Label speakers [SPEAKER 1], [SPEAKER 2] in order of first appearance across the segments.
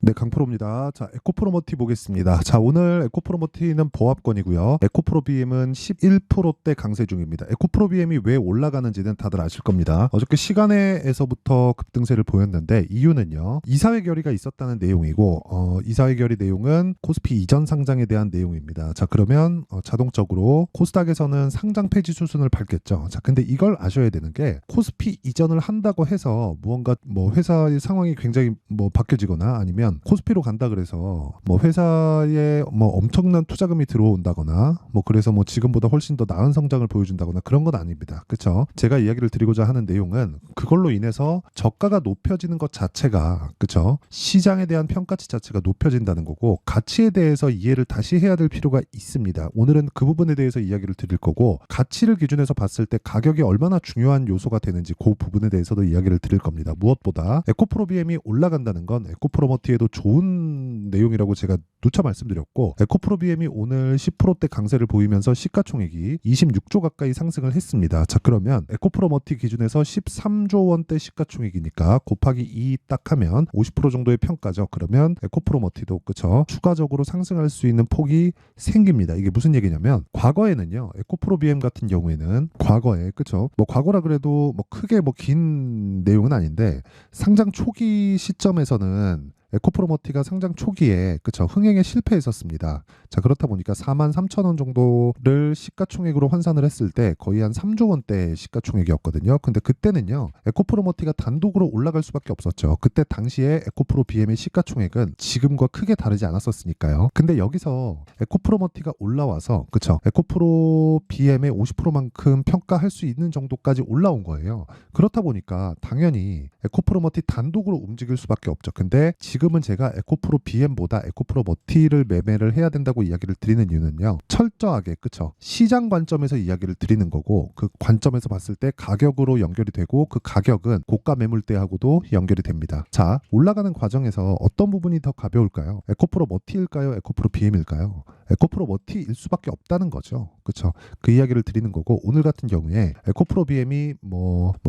[SPEAKER 1] 네, 강프로입니다. 자, 에코프로머티 보겠습니다. 자, 오늘 에코프로머티는 보합권이고요. 에코프로 BM은 11%대 강세 중입니다. 에코프로 BM이 왜 올라가는지는 다들 아실 겁니다. 어저께 시간에서부터 급등세를 보였는데 이유는요. 이사회 결의가 있었다는 내용이고 이사회 결의 내용은 코스피 이전 상장에 대한 내용입니다. 자, 그러면 자동적으로 코스닥에서는 상장 폐지 수순을 밟겠죠. 자, 근데 이걸 아셔야 되는 게 코스피 이전을 한다고 해서 무언가 회사의 상황이 굉장히 바뀌어지거나 아니면 코스피로 간다 그래서 회사에 엄청난 투자금이 들어온다거나 그래서 지금보다 훨씬 더 나은 성장을 보여준다거나 그런 건 아닙니다. 그렇죠? 제가 이야기를 드리고자 하는 내용은 그걸로 인해서 저가가 높여지는 것 자체가 그렇죠? 시장에 대한 평가치 자체가 높여진다는 거고 가치에 대해서 이해를 다시 해야 될 필요가 있습니다. 오늘은 그 부분에 대해서 이야기를 드릴 거고 가치를 기준해서 봤을 때 가격이 얼마나 중요한 요소가 되는지 그 부분에 대해서도 이야기를 드릴 겁니다. 무엇보다 에코프로 BM이 올라간다는 건 에코프로머티에도 좋은 내용이라고 제가 누차 말씀드렸고 에코프로 BM이 오늘 10%대 강세를 보이면서 시가총액이 26조 가까이 상승을 했습니다. 자, 그러면 에코프로머티 기준에서 13조 원대 시가총액이니까 곱하기 2 딱 하면 50% 정도의 평가죠. 그러면 에코프로머티도 그쵸 추가적으로 상승할 수 있는 폭이 생깁니다. 이게 무슨 얘기냐면 과거에는요 에코프로 BM 같은 경우에는 과거에 그쵸 과거라 그래도 크게 긴 내용은 아닌데 상장 초기 시점에서는 에코프로머티가 상장 초기에 흥행에 실패했었습니다. 자, 그렇다 보니까 43,000원 정도를 시가총액으로 환산을 했을 때 거의 한 3조 원대 시가총액이었거든요. 근데 그때는요 에코프로머티가 단독으로 올라갈 수밖에 없었죠. 그때 당시에 에코프로 BM의 시가총액은 지금과 크게 다르지 않았었으니까요. 근데 여기서 에코프로머티가 올라와서 에코프로 BM의 50%만큼 평가할 수 있는 정도까지 올라온 거예요. 그렇다 보니까 당연히 에코프로머티 단독으로 움직일 수밖에 없죠. 근데 지금은 제가 에코프로 BM보다 에코프로머티를 매매를 해야 된다고 이야기를 드리는 이유는요. 철저하게 시장 관점에서 이야기를 드리는 거고 그 관점에서 봤을 때 가격으로 연결이 되고 그 가격은 고가 매물대하고도 연결이 됩니다. 자, 올라가는 과정에서 어떤 부분이 더 가벼울까요? 에코프로머티일까요? 에코프로 BM일까요? 에코프로머티일 수밖에 없다는 거죠. 그렇죠? 그 이야기를 드리는 거고 오늘 같은 경우에 에코프로 BM이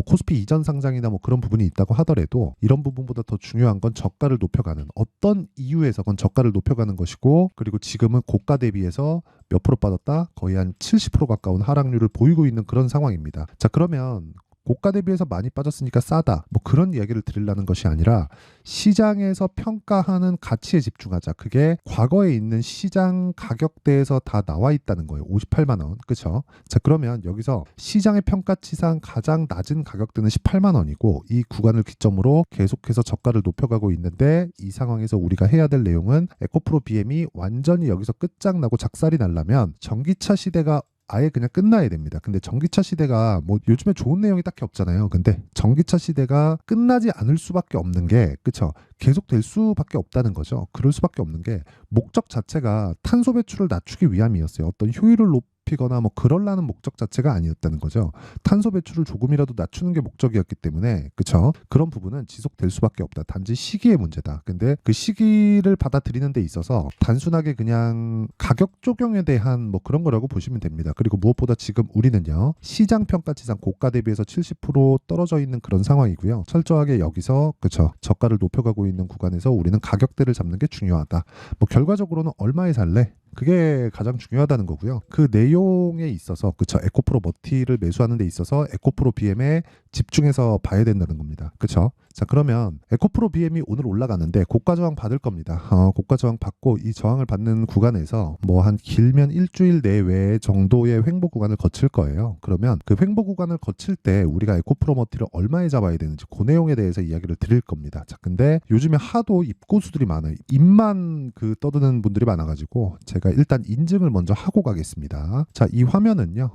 [SPEAKER 1] 코스피 이전 상장이나 그런 부분이 있다고 하더라도 이런 부분보다 더 중요한 건 저가를 높여가는 어떤 이유에서건 저가를 높여가는 것이고 그리고 지금은 고가 대비해서 몇 프로 빠졌다? 거의 한 70% 가까운 하락률을 보이고 있는 그런 상황입니다. 자, 그러면 고가 대비해서 많이 빠졌으니까 싸다. 그런 이야기를 드리려는 것이 아니라 시장에서 평가하는 가치에 집중하자. 그게 과거에 있는 시장 가격대에서 다 나와 있다는 거예요. 58만 원. 그렇죠? 자, 그러면 여기서 시장의 평가치상 가장 낮은 가격대는 18만 원이고 이 구간을 기점으로 계속해서 저가를 높여가고 있는데 이 상황에서 우리가 해야 될 내용은 에코프로 BM이 완전히 여기서 끝장나고 작살이 나려면 전기차 시대가 아예 그냥 끝나야 됩니다. 근데 전기차 시대가 요즘에 좋은 내용이 딱히 없잖아요. 근데 전기차 시대가 끝나지 않을 수밖에 없는 게 그쵸? 계속 될 수밖에 없다는 거죠. 그럴 수밖에 없는 게 목적 자체가 탄소 배출을 낮추기 위함이었어요. 어떤 효율을 높이거나 그럴라는 목적 자체가 아니었다는 거죠. 탄소 배출을 조금이라도 낮추는 게 목적이었기 때문에 그쵸? 그런 부분은 지속될 수밖에 없다. 단지 시기의 문제다. 근데 그 시기를 받아들이는 데 있어서 단순하게 그냥 가격 조정에 대한 그런 거라고 보시면 됩니다. 그리고 무엇보다 지금 우리는요 시장 평가치상 고가 대비해서 70% 떨어져 있는 그런 상황이고요. 철저하게 여기서 그쵸 저가를 높여가고 있는 구간에서 우리는 가격대를 잡는 게 중요하다. 결과적으로는 얼마에 살래? 그게 가장 중요하다는 거고요. 그 내용에 있어서 그쵸 에코프로머티를 매수하는 데 있어서 에코프로 BM에 집중해서 봐야 된다는 겁니다. 그쵸? 자, 그러면 에코프로 BM이 오늘 올라가는데 고가 저항 받을 겁니다. 고가 저항 받고 이 저항을 받는 구간에서 한 길면 일주일 내외 정도의 횡보 구간을 거칠 거예요. 그러면 그 횡보 구간을 거칠 때 우리가 에코프로머티를 얼마에 잡아야 되는지 그 내용에 대해서 이야기를 드릴 겁니다. 자, 근데 요즘에 하도 입고수들이 많아요. 입만 떠드는 분들이 많아가지고 제가 일단 인증을 먼저 하고 가겠습니다. 자, 이 화면은요.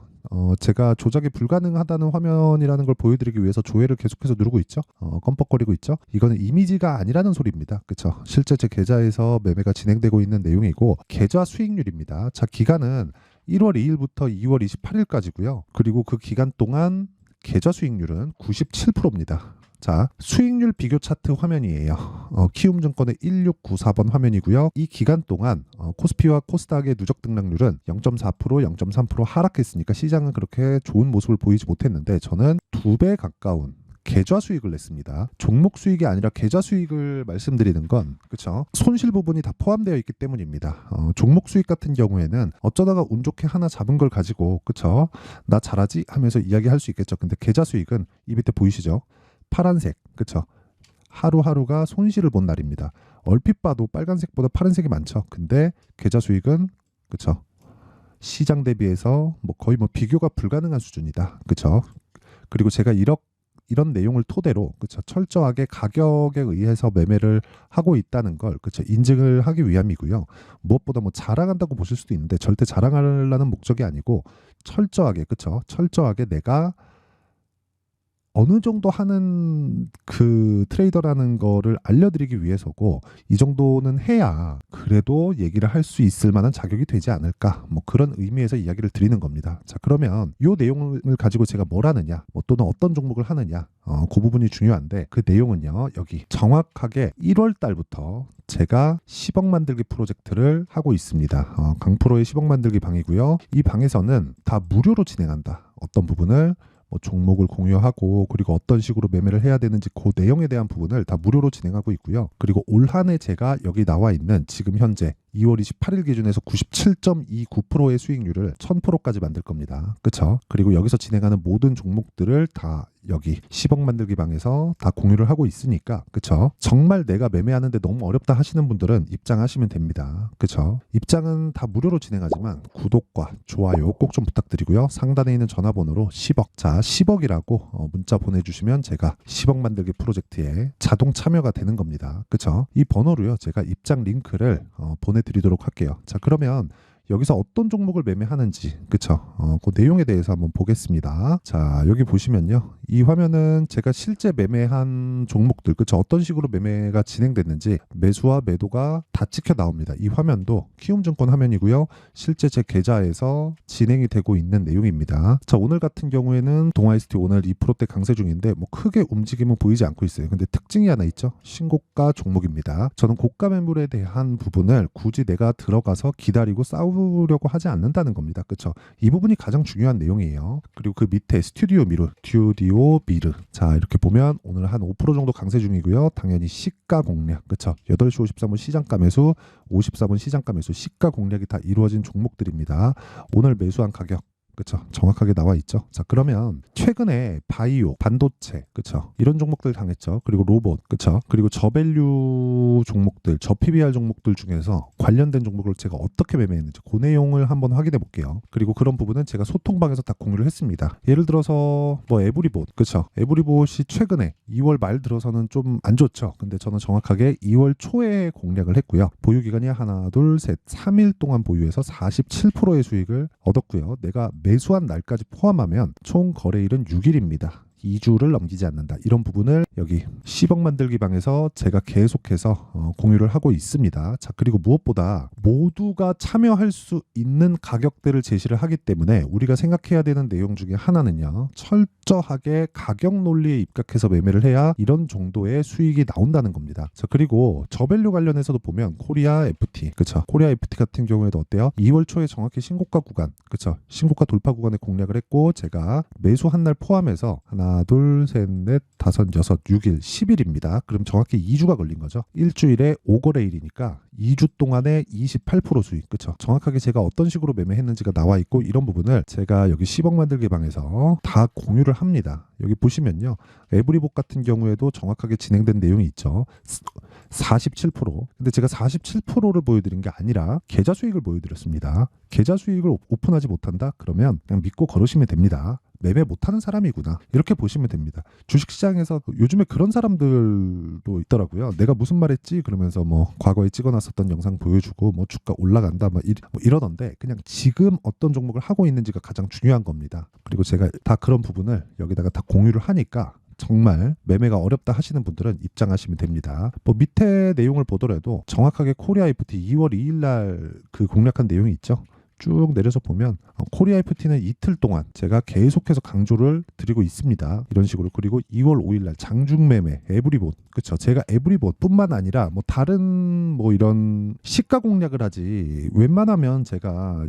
[SPEAKER 1] 제가 조작이 불가능하다는 화면이라는 걸 보여드리기 위해서 조회를 계속해서 누르고 있죠. 껌뻑거리고 있죠. 이거는 이미지가 아니라는 소리입니다. 그쵸? 실제 제 계좌에서 매매가 진행되고 있는 내용이고 계좌 수익률입니다. 자, 기간은 1월 2일부터 2월 28일까지고요. 그리고 그 기간 동안 계좌 수익률은 97%입니다. 자, 수익률 비교 차트 화면이에요. 키움증권의 1694번 화면이고요. 이 기간 동안 코스피와 코스닥의 누적 등락률은 0.4%, 0.3% 하락했으니까 시장은 그렇게 좋은 모습을 보이지 못했는데 저는 2배 가까운 계좌 수익을 냈습니다. 종목 수익이 아니라 계좌 수익을 말씀드리는 건 그쵸? 손실 부분이 다 포함되어 있기 때문입니다. 종목 수익 같은 경우에는 어쩌다가 운 좋게 하나 잡은 걸 가지고 그쵸? 나 잘하지? 하면서 이야기할 수 있겠죠. 근데 계좌 수익은 이 밑에 보이시죠? 파란색 그쵸? 하루하루가 손실을 본 날입니다. 얼핏 봐도 빨간색보다 파란색이 많죠. 근데 계좌 수익은 그쵸? 시장 대비해서 뭐 거의 뭐 비교가 불가능한 수준이다. 그쵸? 그리고 제가 이런 내용을 토대로 그쵸? 철저하게 가격에 의해서 매매를 하고 있다는 걸 그쵸? 인증을 하기 위함이고요. 무엇보다 뭐 자랑한다고 보실 수도 있는데 절대 자랑하려는 목적이 아니고 철저하게 그쵸? 철저하게 내가 어느 정도 하는 그 트레이더라는 거를 알려드리기 위해서고 이 정도는 해야 그래도 얘기를 할 수 있을 만한 자격이 되지 않을까 뭐 그런 의미에서 이야기를 드리는 겁니다. 자 그러면 이 내용을 가지고 제가 뭘 하느냐 뭐 또는 어떤 종목을 하느냐 그 부분이 중요한데 그 내용은요 여기 정확하게 1월 달부터 제가 10억 만들기 프로젝트를 하고 있습니다. 강프로의 10억 만들기 방이고요. 이 방에서는 다 무료로 진행한다. 어떤 부분을 뭐 종목을 공유하고 그리고 어떤 식으로 매매를 해야 되는지 그 내용에 대한 부분을 다 무료로 진행하고 있고요. 그리고 올 한 해 제가 여기 나와 있는 지금 현재 2월 28일 기준에서 97.29%의 수익률을 1000%까지 만들 겁니다. 그쵸? 그리고 여기서 진행하는 모든 종목들을 다 여기 10억 만들기 방에서 다 공유를 하고 있으니까 그쵸? 정말 내가 매매하는데 너무 어렵다 하시는 분들은 입장하시면 됩니다. 그쵸? 입장은 다 무료로 진행하지만 구독과 좋아요 꼭 좀 부탁드리고요. 상단에 있는 전화번호로 10억 자 10억이라고 문자 보내주시면 제가 10억 만들기 프로젝트에 자동 참여가 되는 겁니다. 그쵸? 이 번호로요 제가 입장 링크를 보내드리도록 할게요. 자 그러면 여기서 어떤 종목을 매매하는지 그쵸? 그 내용에 대해서 한번 보겠습니다. 자 여기 보시면요 이 화면은 제가 실제 매매한 종목들 그쵸? 어떤 식으로 매매가 진행됐는지 매수와 매도가 다 찍혀 나옵니다. 이 화면도 키움증권 화면이고요. 실제 제 계좌에서 진행이 되고 있는 내용입니다. 자 오늘 같은 경우에는 동아이스티 오늘 2%대 강세 중인데 뭐 크게 움직임은 보이지 않고 있어요. 근데 특징이 하나 있죠. 신고가 종목입니다. 저는 고가 매물에 대한 부분을 굳이 내가 들어가서 기다리고 싸우려고 하지 않는다는 겁니다. 그쵸? 이 부분이 가장 중요한 내용이에요. 그리고 그 밑에 스튜디오 미르 자 이렇게 보면 오늘 한 5% 정도 강세 중이고요. 당연히 시가 공략 그쵸? 8시 53분 시장가 매수 54분 시장가 매수 시가 공략이 다 이루어진 종목들입니다. 오늘 매수한 가격 그쵸? 정확하게 나와 있죠. 자 그러면 최근에 바이오, 반도체 그쵸? 이런 종목들 당했죠. 그리고 로봇 그쵸? 그리고 저밸류 종목들, 저PBR 종목들 중에서 관련된 종목을 제가 어떻게 매매했는지 그 내용을 한번 확인해 볼게요. 그리고 그런 부분은 제가 소통방에서 다 공유를 했습니다. 예를 들어서 뭐 에브리봇 그쵸? 에브리봇이 최근에 2월 말 들어서는 좀 안 좋죠. 근데 저는 정확하게 2월 초에 공략을 했고요. 보유 기간이 하나 둘 셋 3일 동안 보유해서 47%의 수익을 얻었고요. 내가 매수한 날까지 포함하면 총 거래일은 6일입니다. 2주를 넘기지 않는다. 이런 부분을 여기 10억 만들기 방에서 제가 계속해서 공유를 하고 있습니다. 자 그리고 무엇보다 모두가 참여할 수 있는 가격대를 제시를 하기 때문에 우리가 생각해야 되는 내용 중에 하나는요. 철저하게 가격 논리에 입각해서 매매를 해야 이런 정도의 수익이 나온다는 겁니다. 자 그리고 저밸류 관련해서도 보면 코리아 FT 그쵸? 코리아 FT 같은 경우에도 어때요? 2월 초에 정확히 신고가 구간 그쵸? 신고가 돌파 구간에 공략을 했고 제가 매수한 날 포함해서 하나 둘, 셋, 넷, 다섯, 여섯, 6일, 10일입니다. 그럼 정확히 2주가 걸린 거죠. 일주일에 5거래일이니까 2주 동안에 28% 수익. 그쵸? 정확하게 제가 어떤 식으로 매매했는지가 나와 있고 이런 부분을 제가 여기 10억 만들기 방에서 다 공유를 합니다. 여기 보시면요. 에브리봇 같은 경우에도 정확하게 진행된 내용이 있죠. 47%. 근데 제가 47%를 보여드린 게 아니라 계좌 수익을 보여드렸습니다. 계좌 수익을 오픈하지 못한다? 그러면 그냥 믿고 걸으시면 됩니다. 매매 못하는 사람이구나 이렇게 보시면 됩니다. 주식시장에서 요즘에 그런 사람들도 있더라고요. 내가 무슨 말했지 그러면서 뭐 과거에 찍어놨었던 영상 보여주고 뭐 주가 올라간다 뭐 이러던데 그냥 지금 어떤 종목을 하고 있는지가 가장 중요한 겁니다. 그리고 제가 다 그런 부분을 여기다가 다 공유를 하니까 정말 매매가 어렵다 하시는 분들은 입장하시면 됩니다. 뭐 밑에 내용을 보더라도 정확하게 코리아 FT 2월 2일 날 그 공략한 내용이 있죠. 쭉 내려서 보면 코리아 FT는 이틀 동안 제가 계속해서 강조를 드리고 있습니다. 이런 식으로. 그리고 2월 5일날 장중매매 에브리봇, 그쵸, 제가 에브리봇 뿐만 아니라 뭐 다른 뭐 이런 시가 공략을 하지 웬만하면 제가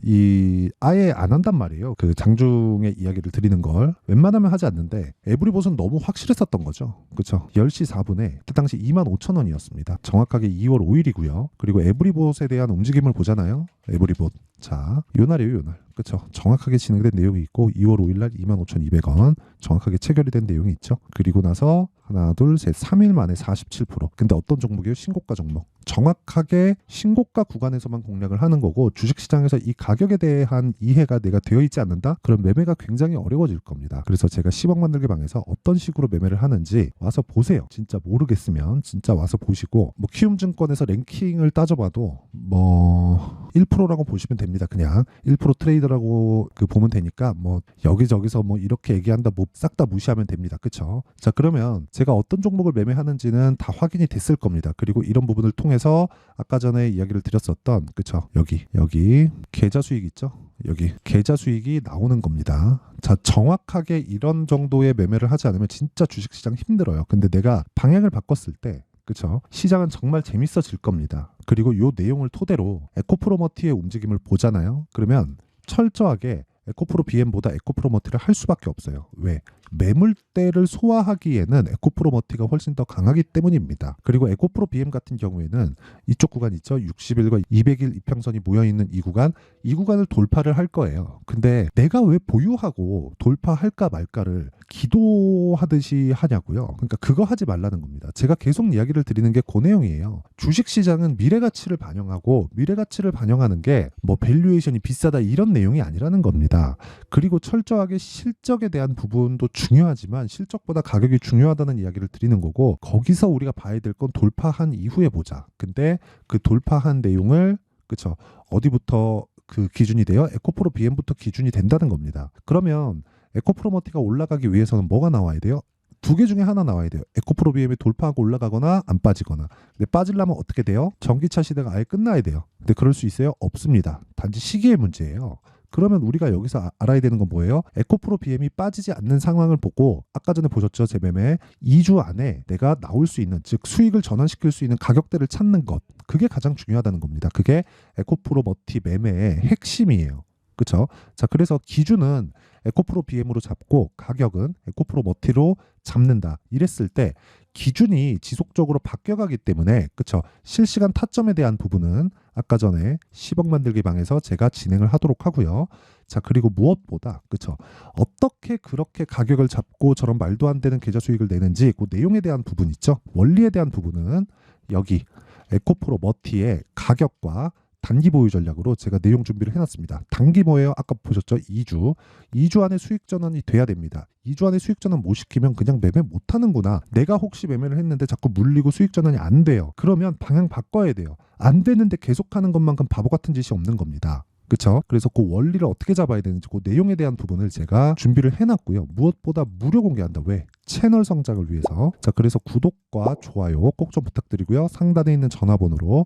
[SPEAKER 1] 아예 안 한단 말이에요. 그 장중의 이야기를 드리는 걸 웬만하면 하지 않는데 에브리봇은 너무 확실했었던 거죠. 그쵸. 10시 4분에 그때 당시 25,000원이었습니다. 정확하게 2월 5일이고요. 그리고 에브리봇에 대한 움직임을 보잖아요. 에브리봇. 자, 요 날이에요, 요 날. 그쵸. 정확하게 진행된 내용이 있고 2월 5일날 25,200원 정확하게 체결이 된 내용이 있죠. 그리고 나서 하나, 둘, 셋, 3일 만에 47%. 근데 어떤 종목이에요? 신고가 종목. 정확하게 신고가 구간에서만 공략을 하는 거고 주식시장에서 이 가격에 대한 이해가 내가 되어 있지 않는다? 그럼 매매가 굉장히 어려워질 겁니다. 그래서 제가 10억 만들기 방에서 어떤 식으로 매매를 하는지 와서 보세요. 진짜 모르겠으면 진짜 와서 보시고 뭐 키움증권에서 랭킹을 따져봐도 뭐 1%라고 보시면 됩니다. 그냥 1% 트레이더라고 보면 되니까 뭐 여기저기서 뭐 이렇게 얘기한다 뭐 싹 다 무시하면 됩니다. 그쵸? 자, 그러면 제가 어떤 종목을 매매하는지는 다 확인이 됐을 겁니다. 그리고 이런 부분을 통해서 아까 전에 이야기를 드렸었던, 그쵸, 여기 계좌 수익 있죠? 여기 계좌 수익이 나오는 겁니다. 자, 정확하게 이런 정도의 매매를 하지 않으면 진짜 주식시장 힘들어요. 근데 내가 방향을 바꿨을 때, 그쵸, 시장은 정말 재밌어질 겁니다. 그리고 요 내용을 토대로 에코프로머티의 움직임을 보잖아요. 그러면 철저하게 에코프로 BM보다 에코프로머티를 할 수밖에 없어요. 왜? 매물대를 소화하기에는 에코프로머티가 훨씬 더 강하기 때문입니다. 그리고 에코프로 BM 같은 경우에는 이쪽 구간 있죠? 60일과 200일 이평선이 모여있는 이 구간을 돌파를 할 거예요. 근데 내가 왜 보유하고 돌파할까 말까를 기도하듯이 하냐고요. 그러니까 그거 하지 말라는 겁니다. 제가 계속 이야기를 드리는 게 그 내용이에요. 주식시장은 미래가치를 반영하고 미래가치를 반영하는 게 뭐 밸류에이션이 비싸다 이런 내용이 아니라는 겁니다. 그리고 철저하게 실적에 대한 부분도 중요하지만 실적보다 가격이 중요하다는 이야기를 드리는 거고 거기서 우리가 봐야 될 건 돌파한 이후에 보자. 근데 그 돌파한 내용을, 그쵸, 어디부터 그 기준이 돼요? 에코프로 BM부터 기준이 된다는 겁니다. 그러면 에코프로머티가 올라가기 위해서는 뭐가 나와야 돼요? 두 개 중에 하나 나와야 돼요. 에코프로 BM이 돌파하고 올라가거나 안 빠지거나. 근데 빠지려면 어떻게 돼요? 전기차 시대가 아예 끝나야 돼요. 근데 그럴 수 있어요? 없습니다. 단지 시기의 문제예요. 그러면 우리가 여기서 알아야 되는 건 뭐예요? 에코프로 BM이 빠지지 않는 상황을 보고 아까 전에 보셨죠? 제 매매 2주 안에 내가 나올 수 있는, 즉 수익을 전환시킬 수 있는 가격대를 찾는 것, 그게 가장 중요하다는 겁니다. 그게 에코프로머티 매매의 핵심이에요. 그렇죠? 자, 그래서 기준은 에코프로 BM으로 잡고 가격은 에코프로머티로 잡는다. 이랬을 때 기준이 지속적으로 바뀌어가기 때문에, 그쵸, 실시간 타점에 대한 부분은 아까 전에 10억 만들기 방에서 제가 진행을 하도록 하고요. 자, 그리고 무엇보다, 그쵸, 어떻게 그렇게 가격을 잡고 저런 말도 안 되는 계좌 수익을 내는지 그 내용에 대한 부분 있죠. 원리에 대한 부분은 여기 에코프로머티의 가격과 단기 보유 전략으로 제가 내용 준비를 해놨습니다. 단기 뭐예요? 아까 보셨죠? 2주 안에 수익 전환이 돼야 됩니다. 2주 안에 수익 전환 못 시키면 그냥 매매 못 하는구나. 내가 혹시 매매를 했는데 자꾸 물리고 수익 전환이 안 돼요. 그러면 방향 바꿔야 돼요. 안 되는데 계속하는 것만큼 바보 같은 짓이 없는 겁니다. 그렇죠? 그래서 그 원리를 어떻게 잡아야 되는지 그 내용에 대한 부분을 제가 준비를 해놨고요. 무엇보다 무료 공개한다. 왜? 채널 성장을 위해서. 자, 그래서 구독과 좋아요 꼭 좀 부탁드리고요. 상단에 있는 전화번호로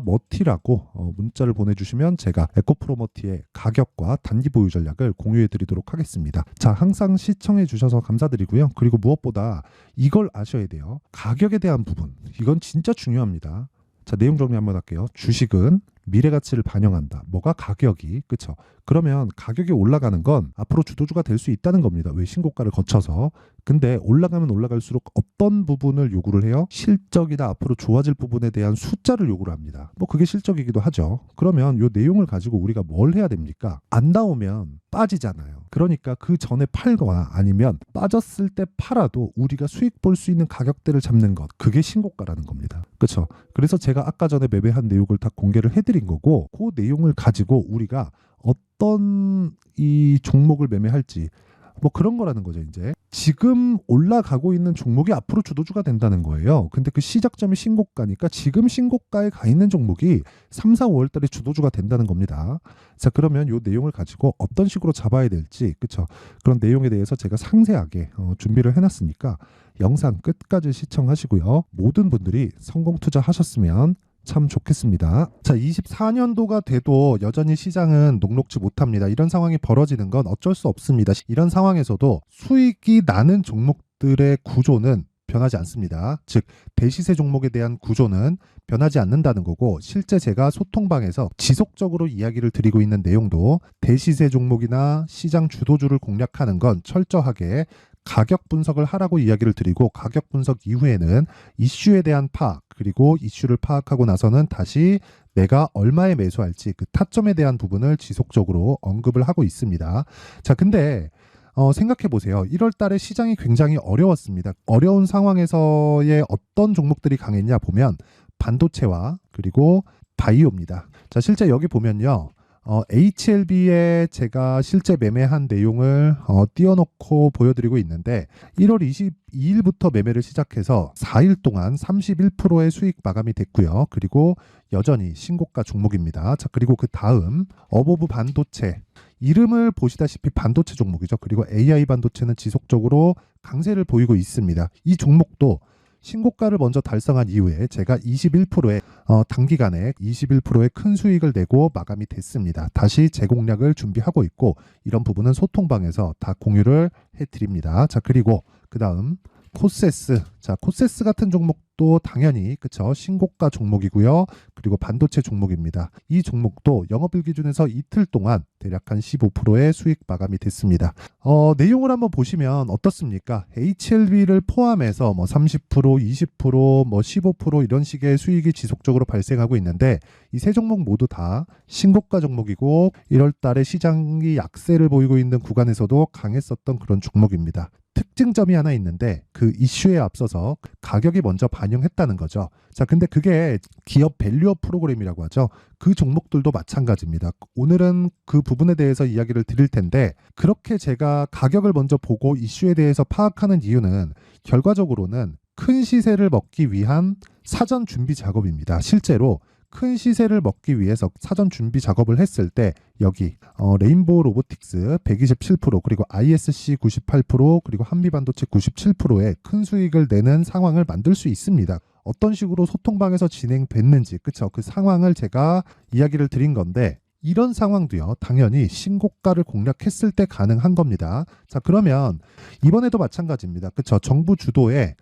[SPEAKER 1] 머티라고 문자를 보내주시면 제가 에코프로머티의 가격과 단기 보유 전략을 공유해드리도록 하겠습니다. 자, 항상 시청해주셔서 감사드리고요. 그리고 무엇보다 이걸 아셔야 돼요. 가격에 대한 부분, 이건 진짜 중요합니다. 자, 내용 정리 한번 할게요. 주식은 미래 가치를 반영한다. 뭐가? 가격이. 그쵸? 그러면 가격이 올라가는 건 앞으로 주도주가 될 수 있다는 겁니다. 왜? 신고가를 거쳐서. 근데 올라가면 올라갈수록 어떤 부분을 요구를 해요? 실적이나 앞으로 좋아질 부분에 대한 숫자를 요구를 합니다. 뭐 그게 실적이기도 하죠. 그러면 요 내용을 가지고 우리가 뭘 해야 됩니까? 안 나오면 빠지잖아요. 그러니까 그 전에 팔거나 아니면 빠졌을 때 팔아도 우리가 수익 볼 수 있는 가격대를 잡는 것, 그게 신고가라는 겁니다. 그렇죠? 그래서 제가 아까 전에 매매한 내용을 다 공개를 해드린 거고 그 내용을 가지고 우리가 어떤 이 종목을 매매할지 뭐 그런 거라는 거죠. 이제 지금 올라가고 있는 종목이 앞으로 주도주가 된다는 거예요. 근데 그 시작점이 신고가니까 지금 신고가에 가 있는 종목이 3, 4, 5월 달에 주도주가 된다는 겁니다. 자, 그러면 이 내용을 가지고 어떤 식으로 잡아야 될지, 그쵸, 그런 내용에 대해서 제가 상세하게 준비를 해놨으니까 영상 끝까지 시청하시고요. 모든 분들이 성공 투자하셨으면 참 좋겠습니다. 자, 24년도가 돼도 여전히 시장은 녹록지 못합니다. 이런 상황이 벌어지는 건 어쩔 수 없습니다. 이런 상황에서도 수익이 나는 종목들의 구조는 변하지 않습니다. 즉, 대시세 종목에 대한 구조는 변하지 않는다는 거고, 실제 제가 소통방에서 지속적으로 이야기를 드리고 있는 내용도 대시세 종목이나 시장 주도주를 공략하는 건 철저하게 가격 분석을 하라고 이야기를 드리고, 가격 분석 이후에는 이슈에 대한 파악, 그리고 이슈를 파악하고 나서는 다시 내가 얼마에 매수할지 그 타점에 대한 부분을 지속적으로 언급을 하고 있습니다. 자, 근데 생각해 보세요. 1월 달에 시장이 굉장히 어려웠습니다. 어려운 상황에서의 어떤 종목들이 강했냐 보면 반도체와 그리고 바이오입니다. 자, 실제 여기 보면요. HLB에 제가 실제 매매한 내용을 띄워놓고 보여드리고 있는데, 1월 22일부터 매매를 시작해서 4일 동안 31%의 수익 마감이 됐고요. 그리고 여전히 신고가 종목입니다. 자, 그리고 그 다음 어보브 반도체, 이름을 보시다시피 반도체 종목이죠. 그리고 AI 반도체는 지속적으로 강세를 보이고 있습니다. 이 종목도 신고가를 먼저 달성한 이후에 제가 21%의 단기간에 21%의 큰 수익을 내고 마감이 됐습니다. 다시 재공략을 준비하고 있고, 이런 부분은 소통방에서 다 공유를 해드립니다. 자, 그리고 그 다음 코세스. 자, 코세스 같은 종목도 당연히 그쵸, 신고가 종목이고요. 그리고 반도체 종목입니다. 이 종목도 영업일 기준에서 이틀 동안 대략 한 15%의 수익 마감이 됐습니다. 내용을 한번 보시면 어떻습니까? HLB를 포함해서 뭐 30%, 20%, 뭐 15% 이런 식의 수익이 지속적으로 발생하고 있는데, 이 세 종목 모두 다 신고가 종목이고 1월 달에 시장이 약세를 보이고 있는 구간에서도 강했었던 그런 종목입니다. 특징점이 하나 있는데, 그 이슈에 앞서서 가격이 먼저 반영했다는 거죠. 자, 근데 그게 기업 밸류업 프로그램이라고 하죠. 그 종목들도 마찬가지입니다. 오늘은 그 부분에 대해서 이야기를 드릴 텐데, 그렇게 제가 가격을 먼저 보고 이슈에 대해서 파악하는 이유는 결과적으로는 큰 시세를 먹기 위한 사전 준비 작업입니다. 실제로 큰 시세를 먹기 위해서 사전 준비 작업을 했을 때 여기 레인보우 로보틱스 127%, 그리고 ISC 98%, 그리고 한미반도체 97%의 큰 수익을 내는 상황을 만들 수 있습니다. 어떤 식으로 소통방에서 진행됐는지, 그쵸? 그 상황을 제가 이야기를 드린 건데, 이런 상황도요, 당연히 신고가를 공략했을 때 가능한 겁니다. 자, 그러면 이번에도 마찬가지입니다. 그쵸? 정부 주도의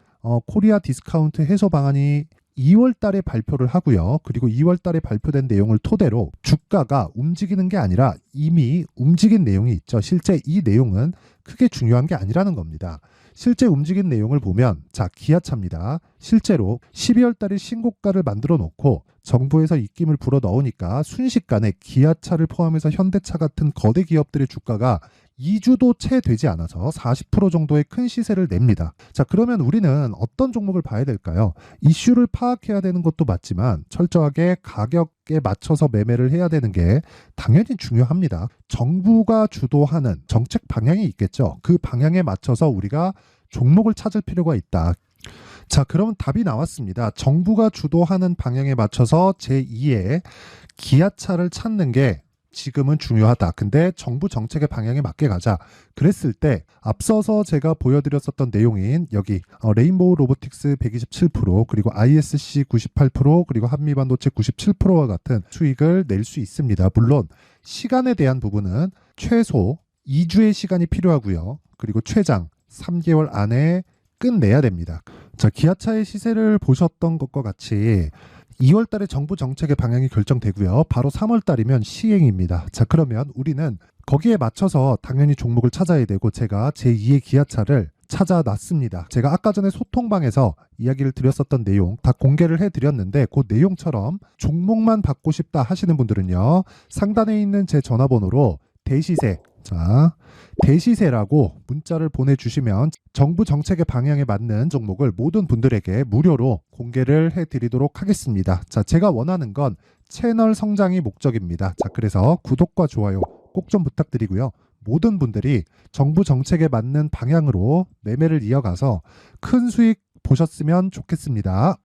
[SPEAKER 1] 코리아 디스카운트 해소 방안이 2월 달에 발표를 하고요. 그리고 2월 달에 발표된 내용을 토대로 주가가 움직이는 게 아니라 이미 움직인 내용이 있죠. 실제 이 내용은 크게 중요한 게 아니라는 겁니다. 실제 움직인 내용을 보면, 자, 기아차입니다. 실제로 12월 달에 신고가를 만들어 놓고 정부에서 입김을 불어 넣으니까 순식간에 기아차를 포함해서 현대차 같은 거대 기업들의 주가가 2주도 채 되지 않아서 40% 정도의 큰 시세를 냅니다. 자, 그러면 우리는 어떤 종목을 봐야 될까요? 이슈를 파악해야 되는 것도 맞지만 철저하게 가격에 맞춰서 매매를 해야 되는 게 당연히 중요합니다. 정부가 주도하는 정책 방향이 있겠죠. 그 방향에 맞춰서 우리가 종목을 찾을 필요가 있다. 자, 그럼 답이 나왔습니다. 정부가 주도하는 방향에 맞춰서 제2의 기아차를 찾는 게 지금은 중요하다. 근데 정부 정책의 방향에 맞게 가자. 그랬을 때 앞서서 제가 보여드렸었던 내용인 여기 레인보우 로보틱스 127%, 그리고 ISC 98%, 그리고 한미반도체 97%와 같은 수익을 낼 수 있습니다. 물론 시간에 대한 부분은 최소 2주의 시간이 필요하고요. 그리고 최장 3개월 안에 끝내야 됩니다. 자, 기아차의 시세를 보셨던 것과 같이 2월 달에 정부 정책의 방향이 결정되고요. 바로 3월 달이면 시행입니다. 자, 그러면 우리는 거기에 맞춰서 당연히 종목을 찾아야 되고, 제가 제2의 기아차를 찾아놨습니다. 제가 아까 전에 소통방에서 이야기를 드렸었던 내용 다 공개를 해드렸는데, 그 내용처럼 종목만 받고 싶다 하시는 분들은요, 상단에 있는 제 전화번호로 대시세, 자, 대시세라고 문자를 보내주시면 정부 정책의 방향에 맞는 종목을 모든 분들에게 무료로 공개를 해드리도록 하겠습니다. 자, 제가 원하는 건 채널 성장이 목적입니다. 자, 그래서 구독과 좋아요 꼭 좀 부탁드리고요. 모든 분들이 정부 정책에 맞는 방향으로 매매를 이어가서 큰 수익 보셨으면 좋겠습니다.